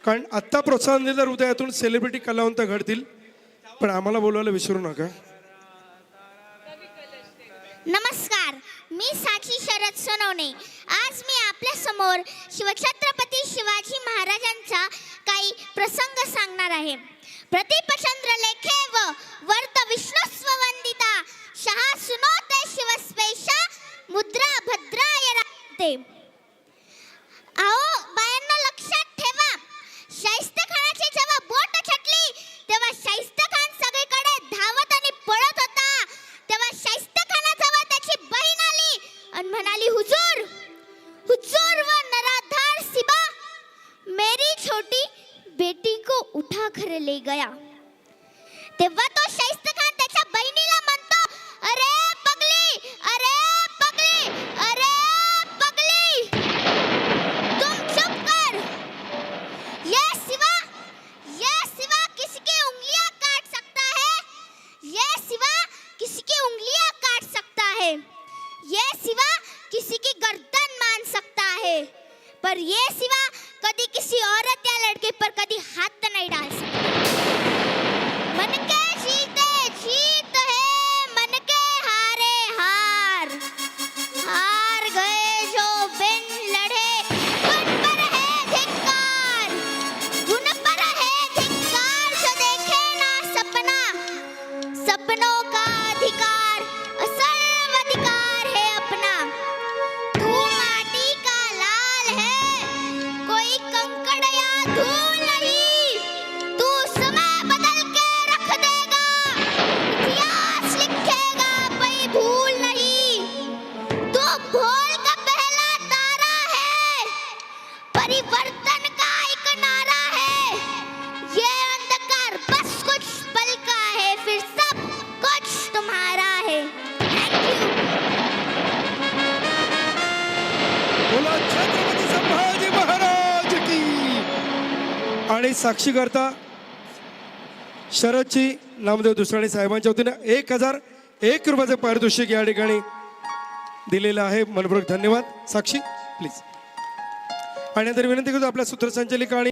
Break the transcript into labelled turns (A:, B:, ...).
A: कारण आत्ता प्रोत्साहन दिलं तर उद्यातून सेलिब्रिटी कलावंत घडतील, पण आम्हाला बोलवायला विसरू नका.
B: नमस्कार, मी साक्षी शरद सोनवणे. आज मी आपल्या समोर शिवछत्रपती शिवाजी महाराजांचा काही प्रसंग सांगणार आहे. प्रतिपचंद्र लेखे व वर्त विष्णुस्व वंदिता शहा सुनोते शिवस्पेशा मुद्रा भद्राय राहते. आओ बायांनो, लक्षात ठेवा, शाहिस्ते खानाची जेव्हा बोट छटली तेव्हा शाहिस्ते खान सगळीकडे धावत आणि पळत होता. तेव्हा शाहिस्ते खानाजवळ त्याची बहीण आली आणि म्हणाली, हुजूर हुजूर व नराधार सिबा, मेरी छोटी बेटी को उठा कर ले गया. तेव्हा तो शाहिस्ते खान त्याच्या बहिणीला म्हणतो, अरे पगली, अरे पगली, अरे पगली, तुम चुप कर. ये सिवा किसी की उंगलियां काट सकता है. ये सिवा किसी की उंगलियां काट सकता है. ये सिवा किसी की गर्दन मान सकता है. पर ये सिवा कभी किसी औरत या लड़के पर कभी हाथ नहीं डाल सकता. मन के जीते जीत है, मन के हारे हार. हार गए जो बिन लड़े, उन पर है धिक्कार. उन पर है धिक्कार जो देखे ना सपना. सपनों का अधिकार असल अधिकार है अपना. तू माटी का लाल है, कोई कंकड़ या धूल नहीं. तू समय बदल के रख देगा, इतिहास लिखेगा, कोई भूल नहीं. तू भोल का पहला तारा है, परिवर्तन का एक नारा है. ये अंधकार बस कुछ पल का है, फिर सब कुछ तुम्हारा है. Thank you.
A: बोला छत्रपती संभाजी महाराज की. आणि साक्षी करता शरदची नामदेव दुसराणी साहेबांच्या वतीनं 1001 रुपयाचे पारितोषिक या ठिकाणी दिलेलं आहे. मनपूर्वक धन्यवाद साक्षी, प्लीज. आणि नंतर विनंती करतो आपल्या सूत्रसंचालिका आणि